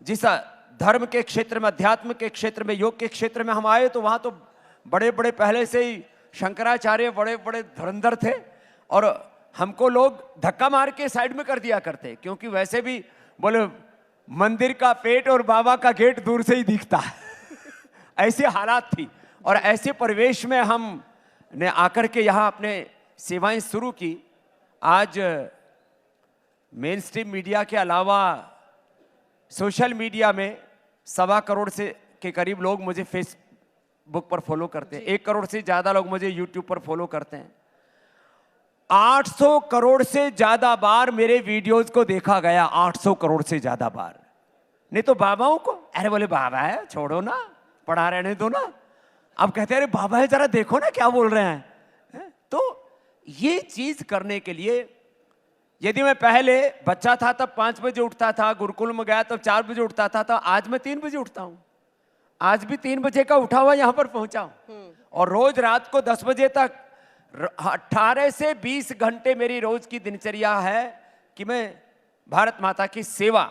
जिस धर्म के क्षेत्र में, अध्यात्म के क्षेत्र में, योग के क्षेत्र में हम आए तो वहां तो बड़े बड़े पहले से ही शंकराचार्य बड़े बड़े धुरंधर थे और हमको लोग धक्का मार के साइड में कर दिया करते, क्योंकि वैसे भी बोले मंदिर का पेट और बाबा का गेट दूर से ही दिखता है। ऐसी हालात थी और ऐसे परिवेश में हम ने आकर के यहाँ अपने सेवाएं शुरू की। आज मेन स्ट्रीम मीडिया के अलावा सोशल मीडिया में 1.25 करोड़ से के करीब लोग मुझे फेसबुक पर फॉलो करते हैं, 1 करोड़ से ज्यादा लोग मुझे यूट्यूब पर फॉलो करते हैं। 800 करोड़ से ज्यादा बार मेरे वीडियोस को देखा गया, 800 करोड़ से ज्यादा बार। नहीं तो बाबाओं को अरे बोले बाबा है छोड़ो ना, पढ़ा रहने दो ना। अब कहते हैं अरे बाबा है जरा देखो ना क्या बोल रहे हैं। तो ये चीज करने के लिए यदि मैं पहले बच्चा था तब 5 बजे उठता था, गुरुकुल में गया तब 4 बजे उठता था, तो आज मैं 3 बजे उठता हूं। आज भी 3 बजे का उठा हुआ यहां पर पहुंचा हूं और रोज रात को 10 बजे तक 18 से 20 घंटे मेरी रोज की दिनचर्या है कि मैं भारत माता की सेवा,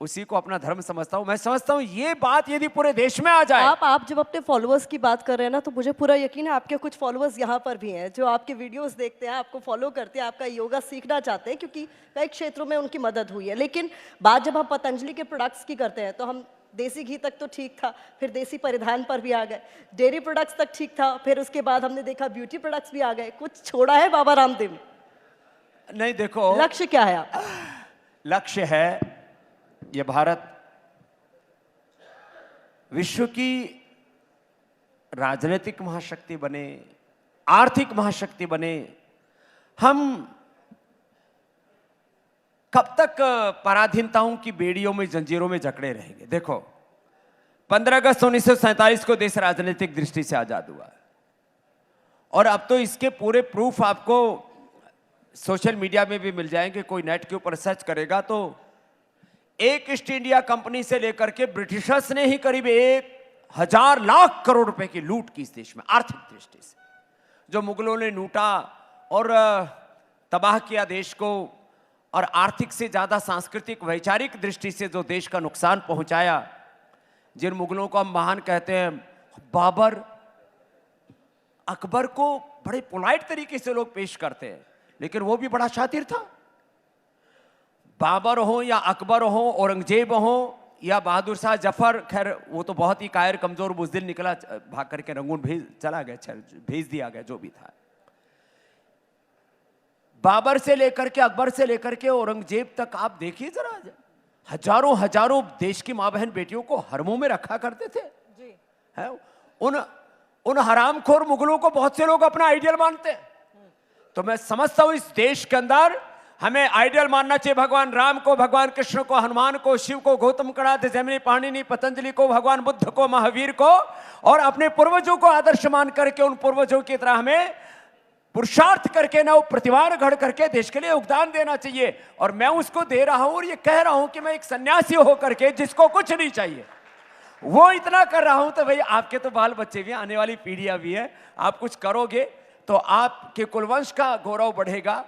उसी को अपना धर्म समझता हूं। मैं समझता हूं ये बात यदि पूरे देश में आ जाए। आप जब अपने फॉलोअर्स की बात कर रहे हैं ना, तो मुझे पूरा यकीन है आपके कुछ फॉलोअर्स यहाँ पर भी हैं जो आपके वीडियोस देखते हैं, आपको फॉलो करते हैं, आपका योगा सीखना चाहते हैं, क्योंकि कई क्षेत्रों में उनकी मदद हुई है। लेकिन बात जब हम पतंजलि के प्रोडक्ट्स की करते हैं तो हम देसी घी तक तो ठीक था, फिर देसी परिधान पर भी आ गए, डेयरी प्रोडक्ट्स तक ठीक था, फिर उसके बाद हमने देखा ब्यूटी प्रोडक्ट्स भी आ गए। कुछ छोड़ा है बाबा रामदेव ने? नहीं, देखो लक्ष्य क्या है आपका? लक्ष्य है ये भारत विश्व की राजनीतिक महाशक्ति बने, आर्थिक महाशक्ति बने। हम कब तक पराधीनताओं की बेड़ियों में, जंजीरों में जकड़े रहेंगे? देखो 15 अगस्त 1947 को देश राजनीतिक दृष्टि से आजाद हुआ और अब तो इसके पूरे प्रूफ आपको सोशल मीडिया में भी मिल जाएंगे। कोई नेट के ऊपर सर्च करेगा तो एक ईस्ट इंडिया कंपनी से लेकर के ब्रिटिशर्स ने ही करीब 1,000 लाख करोड़ रुपए की लूट की इस देश में, आर्थिक दृष्टि से। जो मुगलों ने लूटा और तबाह किया देश को, और आर्थिक से ज्यादा सांस्कृतिक वैचारिक दृष्टि से जो देश का नुकसान पहुंचाया, जिन मुगलों को हम महान कहते हैं, बाबर, अकबर को बड़े पोलाइट तरीके से लोग पेश करते हैं, लेकिन वो भी बड़ा शातिर था। बाबर हो या अकबर हो, औरंगजेब हो या बहादुर शाह जफर, खैर वो तो बहुत ही कायर कमजोर बुज़दिल निकला, भाग करके रंगून भेज दिया गया, जो भी था। बाबर से लेकर के, अकबर से लेकर के औरंगजेब तक आप देखिए जरा, हजारों हजारों देश की मां बहन बेटियों को हरमों में रखा करते थे जी। है उन हरामखोर मुगलों को बहुत से लोग अपना आइडियल मानते हैं। तो मैं समझता हूं इस देश के अंदर हमें आइडियल मानना चाहिए भगवान राम को, भगवान कृष्ण को, हनुमान को, शिव को, गौतम कणाद, जैमिनी, पाणिनि, पतंजलि को, भगवान बुद्ध को, महावीर को, और अपने पूर्वजों को आदर्श मान करके उन पूर्वजों की तरह हमें पुरुषार्थ करके ना, वो प्रतिभान गढ़ करके देश के लिए योगदान देना चाहिए। और मैं उसको दे रहा हूं और ये कह रहा हूं कि मैं एक सन्यासी होकर के जिसको कुछ नहीं चाहिए वो इतना कर रहा हूं, तो भाई आपके तो बाल बच्चे भी, आने वाली पीढ़ियां भी है, आप कुछ करोगे तो आपके कुलवंश का गौरव बढ़ेगा।